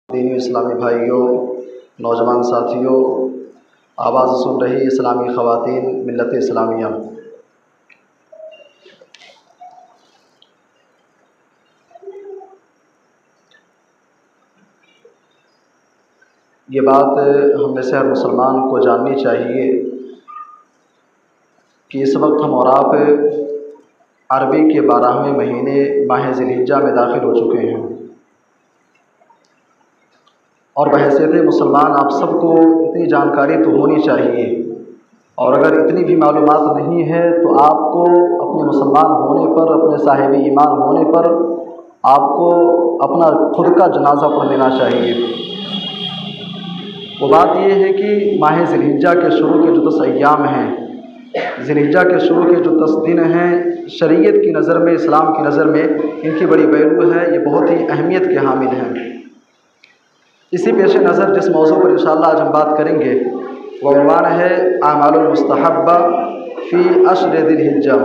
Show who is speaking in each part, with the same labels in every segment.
Speaker 1: دینی اسلامی بھائیوں، نوجوان ساتھیوں، آواز سن رہی اسلامی خواتین، ملت اسلامیہ، یہ بات ہم میں سے ہر مسلمان کو جاننی چاہیے کہ اس وقت ہم اور آپ عربی کے 12ویں مہینے ماہ ذی الحجہ میں داخل ہو چکے ہیں، اور بحیثیت مسلمان آپ سب کو اتنی جانکاری تو ہونی چاہیے، اور اگر اتنی بھی معلومات نہیں ہے تو آپ کو اپنے مسلمان ہونے پر، اپنے صاحب ایمان ہونے پر آپ کو اپنا خود کا جنازہ پڑھ لینا چاہیے۔ وہ بات یہ ہے کہ ماہ ذی الحجہ کے شروع کے جو 10 ایام ہیں، ذی الحجہ کے شروع کے جو 10 دن ہیں، شریعت کی نظر میں، اسلام کی نظر میں ان کی بڑی ویلیو ہے، یہ بہت ہی اہمیت کے حامل ہیں۔ اسی پیش نظر جس موضوع پر انشاءاللہ آج ہم بات کریں گے وہ عنوان ہے اعمال المستحبہ فی عشر ذی الحجہ،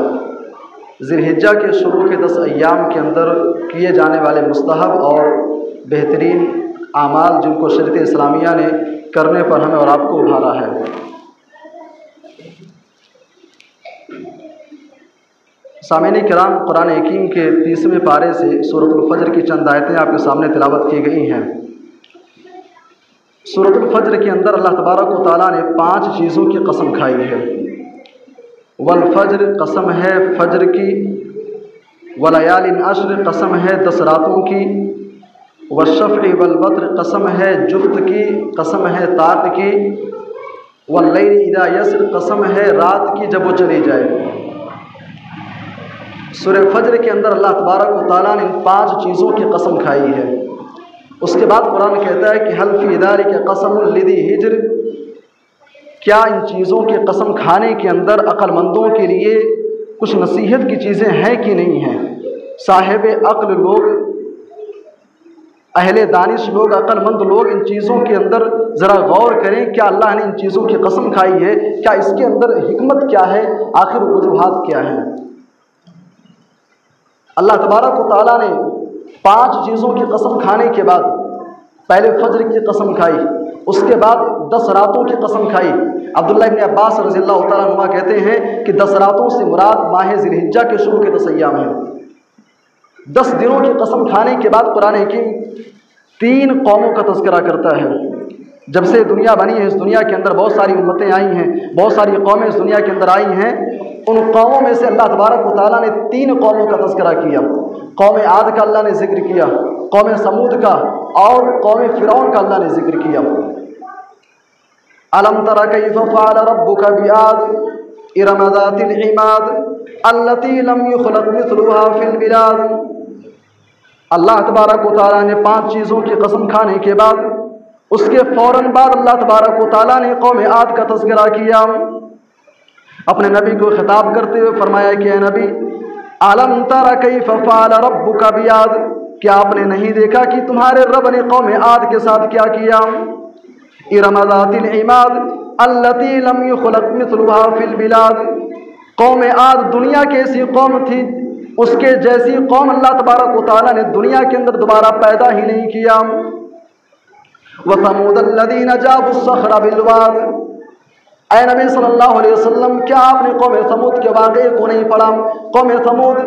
Speaker 1: ذی الحجہ کے شروع کے 10 ایام کے اندر کیے جانے والے مستحب اور بہترین اعمال جن کو شریعت اسلامیہ نے کرنے پر ہمیں اور آپ کو ابھارا ہے۔ سامعین کرام، قرآن حکیم کے 30ویں پارے سے سورۃ الفجر کی چند آیتیں آپ کے سامنے تلاوت کی گئی ہیں۔ سورۃ الفجر کے اندر اللہ تبارک و تعالیٰ نے 5 چیزوں کی قسم کھائی ہے۔ والفجر قسم ہے فجر کی، ولیال عشر قسم ہے 10 راتوں کی، والشفع والوتر قسم ہے جفت کی، قسم ہے طاق کی، واللیل اذا یسر قسم ہے رات کی جب وہ چلی جائے۔ سورہ فجر کے اندر اللہ تبارک و تعالیٰ نے ان 5 چیزوں کی قسم کھائی ہے۔ اس کے بعد قرآن کہتا ہے کہ حل فی ذلک قسم لذی حجر، کیا ان چیزوں کی قسم کھانے کے اندر عقل مندوں کے لیے کچھ نصیحت کی چیزیں ہیں کہ نہیں ہیں؟ صاحب عقل لوگ، اہل دانش لوگ، عقل مند لوگ ان چیزوں کے اندر ذرا غور کریں، کیا اللہ نے ان چیزوں کی قسم کھائی ہے؟ کیا اس کے اندر حکمت کیا ہے؟ آخر وجوہات کیا ہیں؟ اللہ تبارک و تعالیٰ نے 5 چیزوں کی قسم کھانے کے بعد پہلے فجر کی قسم کھائی، اس کے بعد 10 راتوں کی قسم کھائی۔ عبداللہ ابن عباس رضی اللہ تعالیٰ عنہ کہتے ہیں کہ 10 راتوں سے مراد ماہ ذی الحجہ کے شروع کے 10 ایام ہیں۔ 10 دنوں کی قسم کھانے کے بعد قرآن حکیم 3 قوموں کا تذکرہ کرتا ہے۔ جب سے دنیا بنی ہے، اس دنیا کے اندر بہت ساری امتیں آئی ہیں، بہت ساری قومیں اس دنیا کے اندر آئی ہیں۔ ان قوموں میں سے اللہ تبارک و تعالیٰ نے 3 قوموں کا تذکرہ کیا۔ قوم عاد کا اللہ نے ذکر کیا، قوم سمود کا، اور قوم فرعون کا اللہ نے ذکر کیا۔ الم تر کیف فعل ربک بعاد ارم ذات العماد التی لم یخلق مثلها فی البلاد۔ اللہ تبارک و تعالیٰ نے 5 چیزوں کی قسم کھانے کے بعد اس کے فوراً بعد اللہ تبارک و تعالیٰ نے قوم عاد کا تذکرہ کیا۔ اپنے نبی کو خطاب کرتے ہوئے فرمایا کہ اے نبی، الم تر کیف فعل ربک بعاد، کیا آپ نے نہیں دیکھا کہ تمہارے رب نے قوم عاد کے ساتھ کیا کیا؟ ارم ذات العماد التی لم یخلق مثلها فی البلاد، قوم عاد دنیا کی ایسی قوم تھی، اس کے جیسی قوم اللہ تبارک و تعالیٰ نے دنیا کے اندر دوبارہ پیدا ہی نہیں کیا۔ وثمود الذین جابوا الصخر بالواد، اے نبی صلی اللہ علیہ وسلم، کیا آپ نے قوم ثمود کے واقعے کو نہیں پڑھا؟ قوم ثمود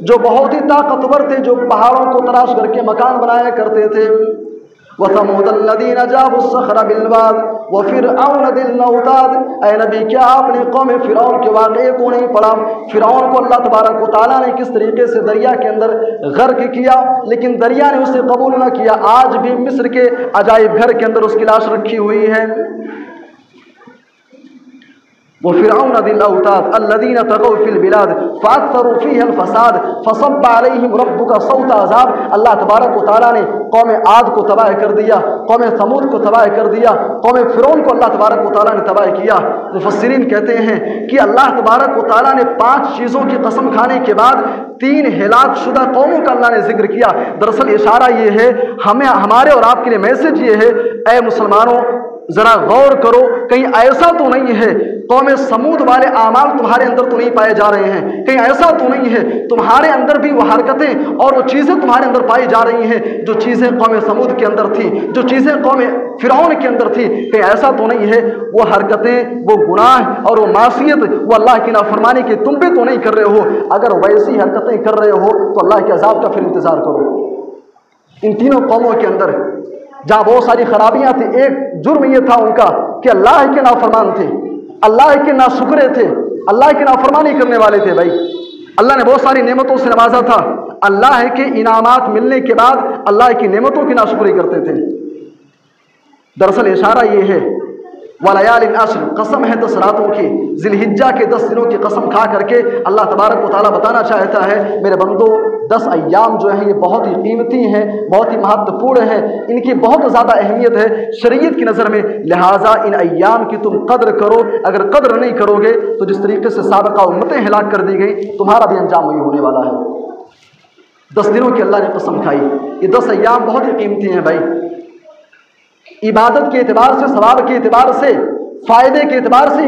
Speaker 1: جو بہت ہی طاقتور تھے، جو پہاڑوں کو تراش کر کے مکان بنایا کرتے تھے۔ وثمود الذین جابوا الصخر بالواد وفرعون ذی الاوتاد، اے نبی کیا آپ نے قوم فرعون کے واقعے کو نہیں پڑھا؟ فرعون کو اللہ تبارک و تعالیٰ نے کس طریقے سے دریا کے اندر غرق کیا، لیکن دریا نے اسے قبول نہ کیا۔ آج بھی مصر کے عجائب گھر کے اندر اس کی لاش رکھی ہوئی ہے۔ وفرعون ذی الاوتاد الذین طغوا فی البلاد فاکثروا فیہا الفساد فصب علیہم ربک صوت عذاب۔ اللہ تبارک و تعالیٰ نے قوم عاد کو تباہ کر دیا، قوم ثمود کو تباہ کر دیا، قوم فرعون کو اللہ تبارک و تعالیٰ نے تباہ کیا۔ مفسرین کہتے ہیں کہ اللہ تبارک و تعالیٰ نے 5 چیزوں کی قسم کھانے کے بعد 3 ہلاک شدہ قوموں کا اللہ نے ذکر کیا۔ دراصل اشارہ یہ ہے، ہمارے اور آپ کے لیے میسج یہ ہے، اے مسلمانوں، ذرا غور کرو کہیں ایسا تو نہیں ہے قوم سمود والے اعمال تمہارے اندر تو نہیں پائے جا رہے ہیں، کہیں ایسا تو نہیں ہے تمہارے اندر بھی وہ حرکتیں اور وہ چیزیں تمہارے اندر پائی جا رہی ہیں جو چیزیں قوم سمود کے اندر تھی، جو چیزیں قوم فرعون کے اندر تھی، کہیں ایسا تو نہیں ہے وہ حرکتیں، وہ گناہ اور وہ معصیت، وہ اللہ کی نافرمانی کی تم بھی تو نہیں کر رہے ہو؟ اگر ویسی حرکتیں کر رہے ہو تو اللہ کے عذاب کا پھر انتظار کرو۔ ان تینوں قوموں کے اندر جہاں بہت ساری خرابیاں تھیں، ایک جرم یہ تھا ان کا کہ اللہ کے نافرمان تھے، اللہ کے ناشکرے تھے، اللہ کی نافرمانی کرنے والے تھے۔ بھائی اللہ نے بہت ساری نعمتوں سے نوازا تھا، اللہ کے انعامات ملنے کے بعد اللہ کی نعمتوں کی ناشکری کرتے تھے۔ دراصل اشارہ یہ ہے وَلَيَالٍ عَشْرٍ، قسم ہے 10 راتوں کی، ذی الحجہ کے 10 دنوں کی قسم کھا کر کے اللہ تبارک و تعالیٰ بتانا چاہتا ہے میرے بندو 10 ایام جو ہیں یہ بہت ہی قیمتی ہیں، بہت ہی مہتوپورن ہیں، ان کی بہت زیادہ اہمیت ہے شریعت کی نظر میں، لہٰذا ان ایام کی تم قدر کرو۔ اگر قدر نہیں کرو گے تو جس طریقے سے سابقہ امتیں ہلاک کر دی گئی تمہارا بھی انجام وہی ہونے والا ہے۔ 10 دنوں کی اللہ نے قسم کھائی، یہ 10 ایام بہت ہی قیمتی ہیں بھائی، عبادت کے اعتبار سے، ثواب کے اعتبار سے، فائدے کے اعتبار سے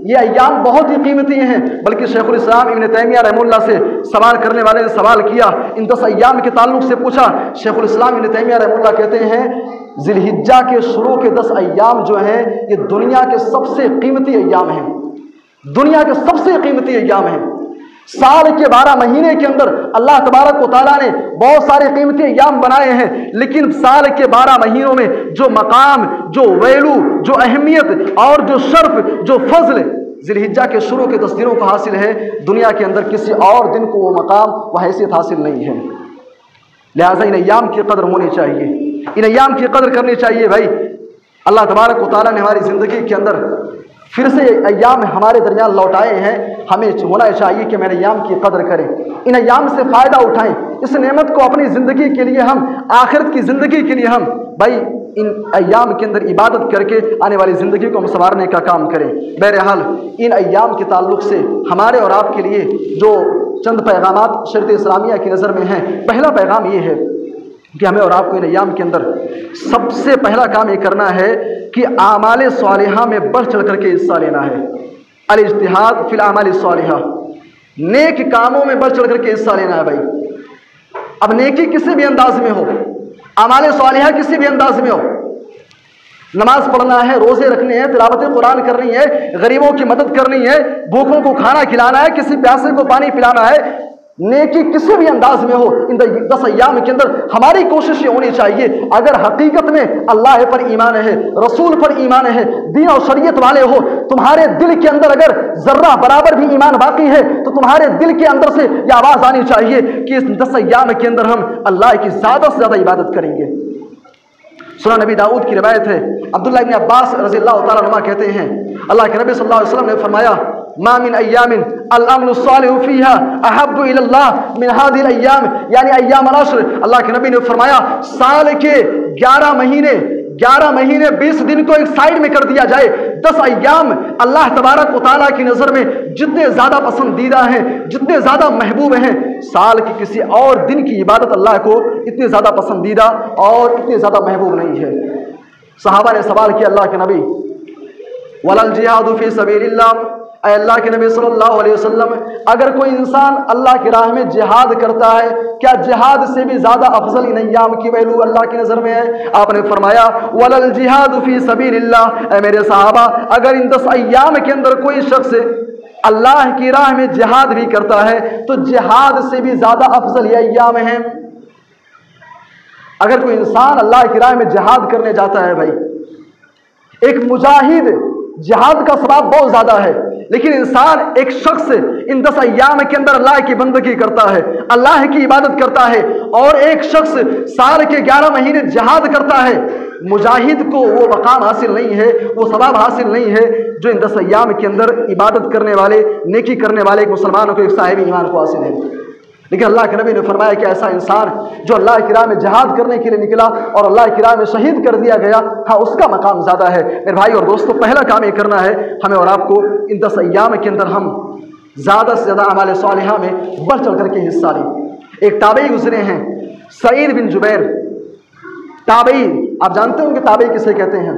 Speaker 1: یہ ایام بہت ہی قیمتی ہیں۔ بلکہ شیخ الاسلام ابن تیمیہ رحمہ اللہ سے سوال کرنے والے نے سوال کیا، ان 10 ایام کے تعلق سے پوچھا۔ شیخ الاسلام ابن تیمیہ رحمہ اللہ کہتے ہیں ذی الحجہ کے شروع کے 10 ایام جو ہیں یہ دنیا کے سب سے قیمتی ایام ہیں، دنیا کے سب سے قیمتی ایام ہیں۔ سال کے 12 مہینے کے اندر اللہ تبارک و تعالیٰ نے بہت سارے قیمتی ایام بنائے ہیں، لیکن سال کے 12 مہینوں میں جو مقام، جو ویلو، جو اہمیت اور جو شرف، جو فضل ذی الحجہ کے شروع کے 10 دنوں کو حاصل ہے، دنیا کے اندر کسی اور دن کو وہ مقام، وہ حیثیت حاصل نہیں ہے۔ لہٰذا ان ایام کی قدر ہونی چاہیے، ان ایام کی قدر کرنی چاہیے۔ بھائی اللہ تبارک و تعالیٰ نے ہماری زندگی کے اندر پھر سے ایام ہمارے درمیان لوٹائے ہیں، ہمیں ہونا چاہیے کہ ہم ایام کی قدر کریں، ان ایام سے فائدہ اٹھائیں، اس نعمت کو اپنی زندگی کے لیے ہم، آخرت کی زندگی کے لیے ہم بھائی ان ایام کے اندر عبادت کر کے آنے والی زندگی کو ہم سنوارنے کا کام کریں۔ بہرحال ان ایام کے تعلق سے ہمارے اور آپ کے لیے جو چند پیغامات شریعت اسلامیہ کی نظر میں ہیں، پہلا پیغام یہ ہے کہ ہمیں اور آپ کو ان ایام کے اندر سب سے پہلا کام یہ کرنا ہے کہ اعمال صالحہ میں بڑھ چڑھ کر کے حصہ لینا ہے۔ الاجتہاد فی الاعمال الصالحہ، نیک کاموں میں بڑھ چڑھ کر کے حصہ لینا ہے۔ بھائی اب نیکی کسی بھی انداز میں ہو، اعمال صالحہ کسی بھی انداز میں ہو، نماز پڑھنا ہے، روزے رکھنے ہیں، تلاوت قرآن کرنی ہے، غریبوں کی مدد کرنی ہے، بھوکوں کو کھانا کھلانا ہے، کسی پیاسے کو پانی پلانا ہے، نیکی کسی بھی انداز میں ہو، ان 10 ایام کے اندر ہماری کوشش یہ ہونی چاہیے اگر حقیقت میں اللہ پر ایمان ہے، رسول پر ایمان ہے، دین اور شریعت والے ہو، تمہارے دل کے اندر اگر ذرہ برابر بھی ایمان باقی ہے تو تمہارے دل کے اندر سے یہ آواز آنی چاہیے کہ اس 10 ایام کے اندر ہم اللہ کی زیادہ سے زیادہ عبادت کریں گے۔ سنن نبی داؤد کی روایت ہے، عبداللہ ابن عباس رضی اللہ تعالیٰ عنہ کہتے ہیں اللہ کے نبی صلی اللہ علیہ وسلم نے فرمایا ما من ایام الامن الصالح فیہا احب الی اللہ من هذه الايام، یعنی ایام العشر، اللہ کے نبی نے فرمایا سال کے 11 مہینے 20 دن کو ایک سائیڈ میں کر دیا جائے، 10 ایام اللہ تبارک و تعالیٰ کی نظر میں جتنے زیادہ پسندیدہ ہیں، جتنے زیادہ محبوب ہیں، سال کی کسی اور دن کی عبادت اللہ کو اتنی زیادہ پسندیدہ اور اتنی زیادہ محبوب نہیں ہے۔ صحابہ نے سوال کیا اللہ کے نبی وَلَا الْجِهَادُ فِي سَبِيلِ اللَّهِ، اے اللہ کے نبی صلی اللہ علیہ وسلم اگر کوئی انسان اللہ کی راہ میں جہاد کرتا ہے، کیا جہاد سے بھی زیادہ افضل ان ایام کی ویلو اللہ کی نظر میں ہے؟ آپ نے فرمایا وَلَا الْجِهَادُ فِي سَبِيلِ اللَّهِ، اے میرے صحابہ اگر ان 10 ایام کے اندر کوئی شخص اللہ کی راہ میں جہاد بھی کرتا ہے تو جہاد سے بھی زیادہ افضل یہ ایام ہیں۔ اگر کوئی انسان اللہ کی راہ میں جہاد کرنے جاتا ہے، بھائی ایک مجاہد جہاد کا ثواب بہت زیادہ ہے، لیکن انسان ایک شخص ان 10 ایام کے اندر اللہ کی بندگی کرتا ہے، اللہ کی عبادت کرتا ہے، اور ایک شخص سال کے 11 مہینے جہاد کرتا ہے، مجاہد کو وہ مقام حاصل نہیں ہے، وہ ثواب حاصل نہیں ہے جو ان 10 ایام کے اندر عبادت کرنے والے، نیکی کرنے والے ایک مسلمان کو، ایک صاحب ایمان کو حاصل ہے۔ لیکن اللہ کے نبی نے فرمایا کہ ایسا انسان جو اللہ کی راہ میں جہاد کرنے کے لیے نکلا اور اللہ کی راہ میں شہید کر دیا گیا، ہاں اس کا مقام زیادہ ہے۔ میرے بھائی اور دوستو پہلا کام یہ کرنا ہے ہمیں اور آپ کو ان 10 ایام کے اندر ہم زیادہ سے زیادہ اعمال صالحہ میں بڑھ چڑھ کر کے حصہ لیں۔ ایک تابعی گزرے ہیں سعید بن جبیر، تابعی، آپ جانتے ہیں کہ تابعی کسے کہتے ہیں؟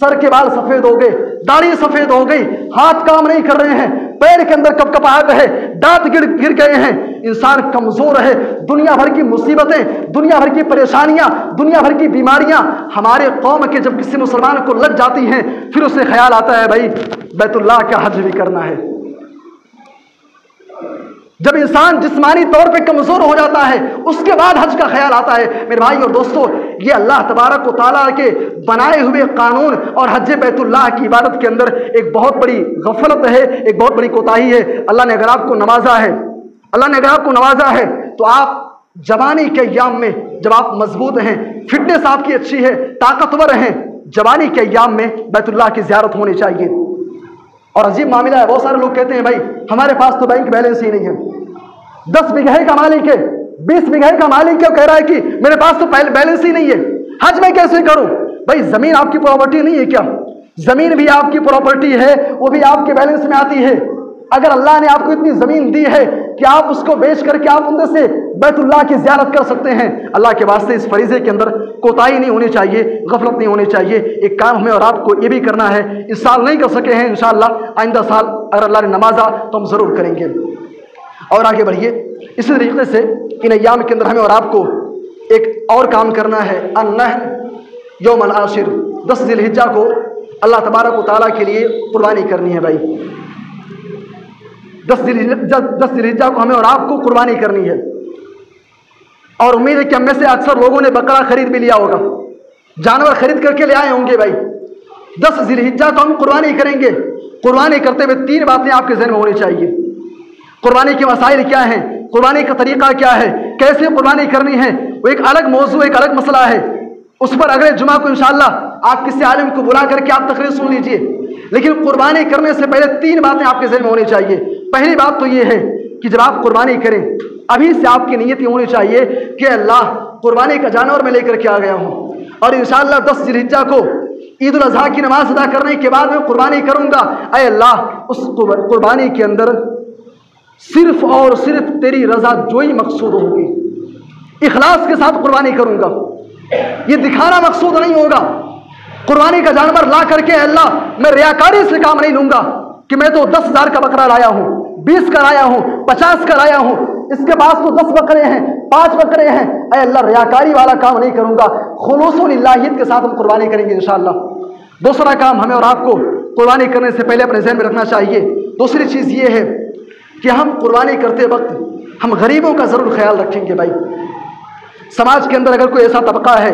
Speaker 1: سر کے بال سفید ہو گئے، داڑھی سفید ہو گئی، ہاتھ کام نہیں کر رہے ہیں، پیر کے اندر کپکپاہٹ ہے، دانت گر گئے ہیں، انسان کمزور ہے، دنیا بھر کی مصیبتیں، دنیا بھر کی پریشانیاں، دنیا بھر کی بیماریاں ہمارے قوم کے جب کسی مسلمان کو لگ جاتی ہیں، پھر اسے خیال آتا ہے بھائی بیت اللہ کا حج بھی کرنا ہے۔ جب انسان جسمانی طور پہ کمزور ہو جاتا ہے اس کے بعد حج کا خیال آتا ہے۔ میرے بھائی اور دوستو، یہ اللہ تبارک و تعالیٰ کے بنائے ہوئے قانون اور حج بیت اللہ کی عبادت کے اندر ایک بہت بڑی غفلت ہے، ایک بہت بڑی کوتاہی ہے۔ اللہ نے اگر آپ کو نوازا ہے، اللہ نے اگر آپ کو نوازا ہے تو آپ جوانی کے ایام میں جب آپ مضبوط ہیں، فٹنس آپ کی اچھی ہے، طاقتور ہیں، جوانی کے ایام میں بیت اللہ کی زیارت ہونی چاہیے۔ اور عجیب معاملہ ہے، بہت سارے لوگ کہتے ہیں بھائی ہمارے پاس تو بینک بیلنس ہی نہیں ہے، 10 بیگھے کا مالک ہے، 20 بیگھے کا مالک ہے، کہہ رہا ہے کہ میرے پاس تو بیلنس ہی نہیں ہے، حج میں کیسے کروں؟ بھائی زمین آپ کی پراپرٹی نہیں ہے کیا؟ زمین بھی آپ کی پراپرٹی ہے، وہ بھی آپ کے بیلنس میں آتی ہے۔ اگر اللہ نے آپ کو اتنی زمین دی ہے کہ آپ اس کو بیچ کر کے آپ اندر سے بیت اللہ کی زیارت کر سکتے ہیں، اللہ کے واسطے اس فریضے کے اندر کوتاہی نہیں ہونی چاہیے، غفلت نہیں ہونی چاہیے۔ ایک کام ہمیں اور آپ کو یہ بھی کرنا ہے، اس سال نہیں کر سکے ہیں، انشاءاللہ آئندہ سال اگر اللہ نے نوازا تو ہم ضرور کریں گے۔ اور آگے بڑھیے، اسی طریقے سے ان ایام کے اندر ہمیں اور آپ کو ایک اور کام کرنا ہے، النحر یوم العاشر، 10 ذی الحجہ کو اللہ تبارک و تعالیٰ کے لیے قربانی کرنی ہے۔ بھائی 10 ذی الحجہ کو ہمیں اور آپ کو قربانی کرنی ہے، اور امید ہے کہ ہم میں سے اکثر لوگوں نے بکرا خرید بھی لیا ہوگا، جانور خرید کر کے لے آئے ہوں گے۔ بھائی 10 ذی الحجہ کو ہم قربانی کریں گے۔ قربانی کرتے ہوئے 3 باتیں آپ کے ذہن میں ہونی چاہیے۔ قربانی کے مسائل کیا ہیں، قربانی کا طریقہ کیا ہے، کیسے قربانی کرنی ہے، وہ ایک الگ موضوع، ایک الگ مسئلہ ہے، اس پر اگلے جمعہ کو انشاءاللہ آپ کسی عالم کو بلا کر کے آپ تقریر سن لیجئے۔ لیکن قربانی کرنے سے پہلے 3 باتیں آپ کے ذہن میں ہونی چاہیے۔ پہلی بات تو یہ ہے کہ جب آپ قربانی کریں ابھی سے آپ کی نیت یہ ہونی چاہیے کہ اللہ قربانی کا جانور میں لے کر کے آ گیا ہوں، اور انشاءاللہ 10 ذی الحجہ کو عید الاضحیٰ کی نماز ادا کرنے کے بعد میں قربانی کروں گا۔ اے اللہ اس قربانی کے اندر صرف اور صرف تیری رضا جوئی مقصود ہوگی، اخلاص کے ساتھ قربانی کروں گا، یہ دکھانا مقصود نہیں ہوگا۔ قربانی کا جانور لا کر کے اللہ میں ریاکاری سے کام نہیں لوں گا کہ میں تو 10,000 کا بکرا لایا ہوں، 20 کا لایا ہوں، 50 کا لایا ہوں، اس کے پاس تو 10 بکرے ہیں، 5 بکرے ہیں۔ اے اللہ ریاکاری والا کام نہیں کروں گا، خلوص و للہیت کے ساتھ ہم قربانی کریں گے انشاءاللہ۔ دوسرا کام ہمیں اور آپ کو قربانی کرنے سے پہلے اپنے ذہن میں رکھنا چاہیے، دوسری چیز یہ ہے کہ ہم قربانی کرتے وقت ہم غریبوں کا ضرور خیال رکھیں گے۔ بھائی سماج کے اندر اگر کوئی ایسا طبقہ ہے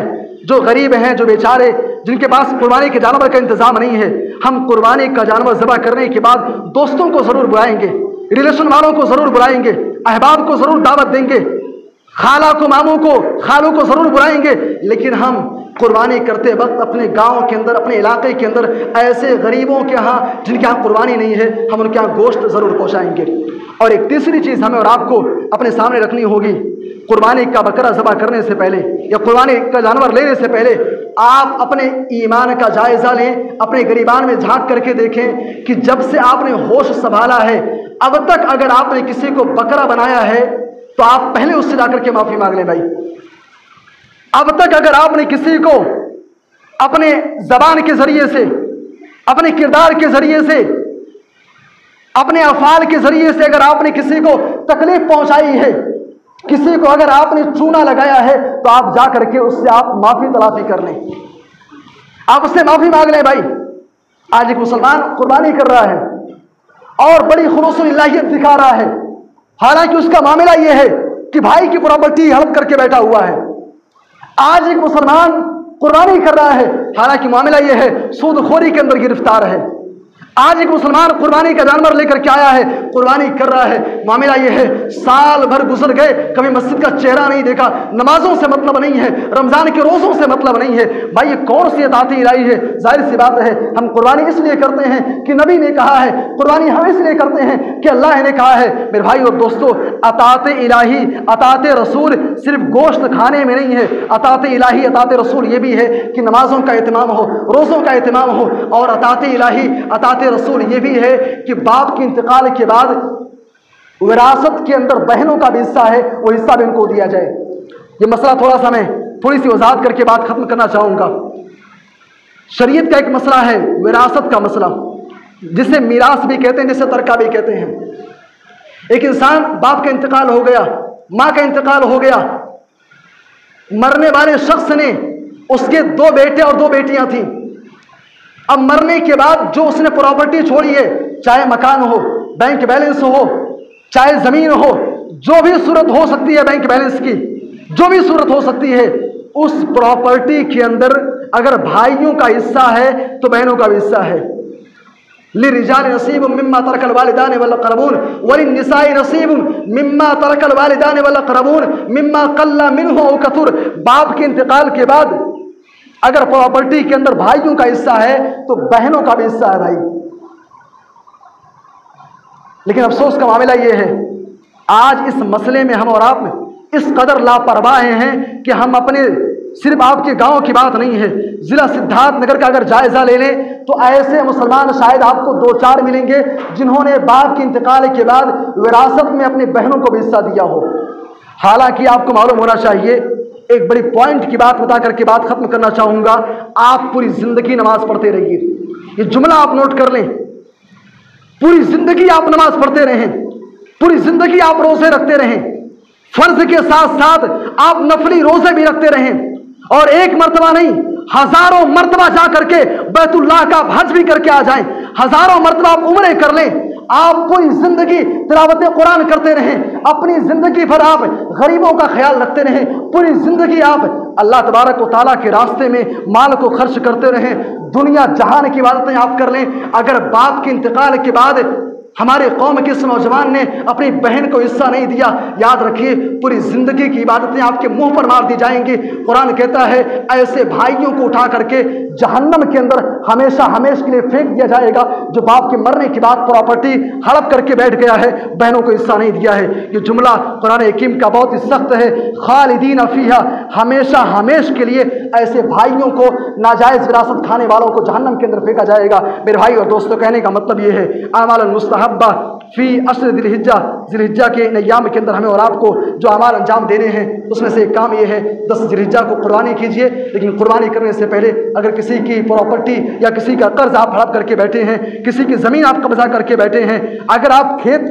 Speaker 1: جو غریب ہیں، جو بیچارے، جن کے پاس قربانی کے جانور کا انتظام نہیں ہے، ہم قربانی کا جانور ذبح کرنے کے بعد دوستوں کو ضرور بلائیں گے، ریلیشن والوں کو ضرور بلائیں گے، احباب کو ضرور دعوت دیں گے، خالہ کو، ماموں کو، خالوں کو ضرور بلائیں گے۔ لیکن ہم قربانی کرتے وقت اپنے گاؤں کے اندر، اپنے علاقے کے اندر ایسے غریبوں کے ہاں جن کے ہاں قربانی نہیں ہے، ہم ان کے ہاں گوشت ضرور پہنچائیں گے۔ اور ایک تیسری چیز ہمیں اور آپ کو اپنے سامنے رکھنی ہوگی، قربانی کا بکرا ذبح کرنے سے پہلے یا قربانی کا جانور لینے سے پہلے آپ اپنے ایمان کا جائزہ لیں، اپنے گریبان میں جھانک کر کے دیکھیں کہ جب سے آپ نے ہوش سنبھالا ہے اب تک اگر آپ نے کسی کو بکرا بنایا ہے تو آپ پہلے اس سے جا کر کے معافی مانگ لیں۔ بھائی اب تک اگر آپ نے کسی کو اپنے زبان کے ذریعے سے، اپنے کردار کے ذریعے سے، اپنے افعال کے ذریعے سے اگر آپ نے کسی کو تکلیف پہنچائی ہے، کسی کو اگر آپ نے چونا لگایا ہے تو آپ جا کر کے اس سے آپ معافی تلافی کر لیں، آپ اس سے معافی مانگ لیں۔ بھائی آج ایک مسلمان قربانی کر رہا ہے اور بڑی خلوص و للہیت دکھا رہا ہے، حالانکہ اس کا معاملہ یہ ہے کہ بھائی کی پراپرٹی ہڑپ کر کے بیٹھا ہوا ہے۔ آج ایک مسلمان قربانی کر رہا ہے، حالانکہ معاملہ یہ ہے سود خوری کے اندر گرفتار ہے۔ آج ایک مسلمان قربانی کا جانور لے کر کے آیا ہے، قربانی کر رہا ہے، معاملہ یہ ہے سال بھر گزر گئے کبھی مسجد کا چہرہ نہیں دیکھا، نمازوں سے مطلب نہیں ہے، رمضان کے روزوں سے مطلب نہیں ہے۔ بھائی یہ کون سی اطاعت الہی ہے؟ ظاہر سی بات ہے ہم قربانی اس لیے کرتے ہیں کہ نبی نے کہا ہے، قربانی ہم اس لیے کرتے ہیں کہ اللہ نے کہا ہے۔ میرے بھائی اور دوستو، اطاعت الہی، اطاعت رسول صرف گوشت کھانے میں نہیں ہے، اطاعت الہی، اطاعت رسول یہ بھی ہے کہ نمازوں کا اہتمام ہو، روزوں کا اہتمام ہو، اور اطاعت الہی، اطاعت رسول یہ بھی ہے کہ باپ کے انتقال کے بعد وراثت کے اندر بہنوں کا بھی حصہ ہے، وہ حصہ بھی ان کو دیا جائے۔ یہ مسئلہ تھوڑا سا میں تھوڑی سی وضاحت کر کے بات ختم کرنا چاہوں گا۔ شریعت کا ایک مسئلہ ہے وراثت کا مسئلہ، جسے میراث بھی کہتے ہیں، جسے ترکہ بھی کہتے ہیں۔ ایک انسان، باپ کا انتقال ہو گیا، ماں کا انتقال ہو گیا، مرنے والے شخص نے، اس کے 2 بیٹے اور 2 بیٹیاں تھیں۔ اب مرنے کے بعد جو اس نے پراپرٹی چھوڑی ہے، چاہے مکان ہو، بینک بیلنس ہو، چاہے زمین ہو، جو بھی صورت ہو سکتی ہے بینک بیلنس کی، جو بھی صورت ہو سکتی ہے، اس پراپرٹی کے اندر اگر بھائیوں کا حصہ ہے تو بہنوں کا بھی حصہ ہے۔ للرجال نصیب مما ترک الوالدان والاقربون وللنساء نصیب مما ترک الوالدان والاقربون مما قل منه او کثر۔ باپ کے انتقال کے بعد اگر پراپرٹی کے اندر بھائیوں کا حصہ ہے تو بہنوں کا بھی حصہ ہے بھائی۔ لیکن افسوس کا معاملہ یہ ہے، آج اس مسئلے میں ہم اور آپ اس قدر لاپرواہ ہیں کہ ہم اپنے، صرف آپ کے گاؤں کی بات نہیں ہے، ضلع سدھارتھ نگر کا اگر جائزہ لے لیں تو ایسے مسلمان شاید آپ کو 2-4 ملیں گے جنہوں نے باپ کے انتقال کے بعد وراثت میں اپنے بہنوں کو بھی حصہ دیا ہو۔ حالانکہ آپ کو معلوم ہونا چاہیے، ایک بڑی پوائنٹ کی بات بتا کر کے بات ختم کرنا چاہوں گا، آپ پوری زندگی نماز پڑھتے رہیے، یہ جملہ آپ نوٹ کر لیں، پوری زندگی آپ نماز پڑھتے رہیں، پوری زندگی آپ روزے رکھتے رہیں، فرض کے ساتھ ساتھ آپ نفلی روزے بھی رکھتے رہیں، اور ایک مرتبہ نہیں، ہزاروں مرتبہ جا کر کے بیت اللہ کا حج بھی کر کے آ جائیں، ہزاروں مرتبہ آپ عمرے کر لیں، آپ پوری زندگی تلاوت قرآن کرتے رہیں، اپنی زندگی بھر آپ غریبوں کا خیال رکھتے رہیں، پوری زندگی آپ اللہ تبارک و تعالیٰ کے راستے میں مال کو خرچ کرتے رہیں، دنیا جہان کی عبادتیں آپ کر لیں، اگر باپ کے انتقال کے بعد ہمارے قوم کے اس نوجوان نے اپنی بہن کو حصہ نہیں دیا، یاد رکھیے پوری زندگی کی عبادتیں آپ کے منہ پر مار دی جائیں گی۔ قرآن کہتا ہے ایسے بھائیوں کو اٹھا کر کے جہنم کے اندر ہمیشہ ہمیشہ کے لیے پھینک دیا جائے گا جو باپ کے مرنے کے بعد پراپرٹی ہڑپ کر کے بیٹھ گیا ہے، بہنوں کو حصہ نہیں دیا ہے۔ یہ جملہ قرآن حکیم کا بہت ہی سخت ہے، خالدین فیہا، ہمیشہ ہمیشہ کے لیے ایسے بھائیوں کو، ناجائز وراثت کھانے والوں کو جہنم کے اندر پھینکا جائے گا۔ میرے بھائی اور دوستوں، کہنے کا مطلب یہ ہے، اعمال المستحبہ فی عشر ذی الحجہ کے ان ایام کے اندر ہمیں اور آپ کو جو اعمال انجام دینے ہیں، اس میں سے ایک کام یہ ہے 10 ذی الحجہ کو قربانی کیجئے۔ لیکن قربانی کرنے سے پہلے اگر کسی کی پراپرٹی یا کسی کا قرض آپ ہڑپ کر کے بیٹھے ہیں، کسی کی زمین آپ قبضہ کر کے بیٹھے ہیں، اگر آپ کھیت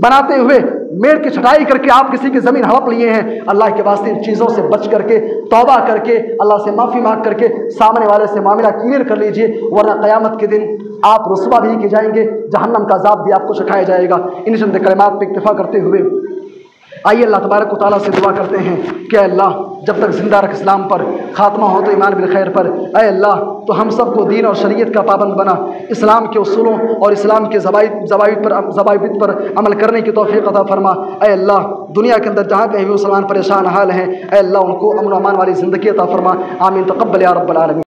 Speaker 1: بناتے ہوئے میڑ کی چھٹائی کر کے آپ کسی کی زمین ہڑپ لیے ہیں، اللہ کے واسطے ان چیزوں سے بچ کر کے، توبہ کر کے، اللہ سے معافی مانگ کر کے سامنے والے سے معاملہ کلیئر کر لیجئے، ورنہ قیامت کے دن آپ رسوا بھی کی جائیں گے، جہنم کا عذاب بھی آپ کو چکھایا جائے گا۔ ان چند کلمات پہ اکتفا کرتے ہوئے آئیے اللہ تبارک و تعالیٰ سے دعا کرتے ہیں کہ اے اللہ جب تک زندہ رکھ اسلام پر، خاتمہ ہو تو ایمان بالخیر پر، اے اللہ تو ہم سب کو دین اور شریعت کا پابند بنا، اسلام کے اصولوں اور اسلام کے ضوابط پر عمل کرنے کی توفیق عطا فرما۔ اے اللہ دنیا کے اندر جہاں کہیں بھی مسلمان پریشان حال ہیں، اے اللہ ان کو امن و امان والی زندگی عطا فرما، آمین تقبل یا رب العالمین۔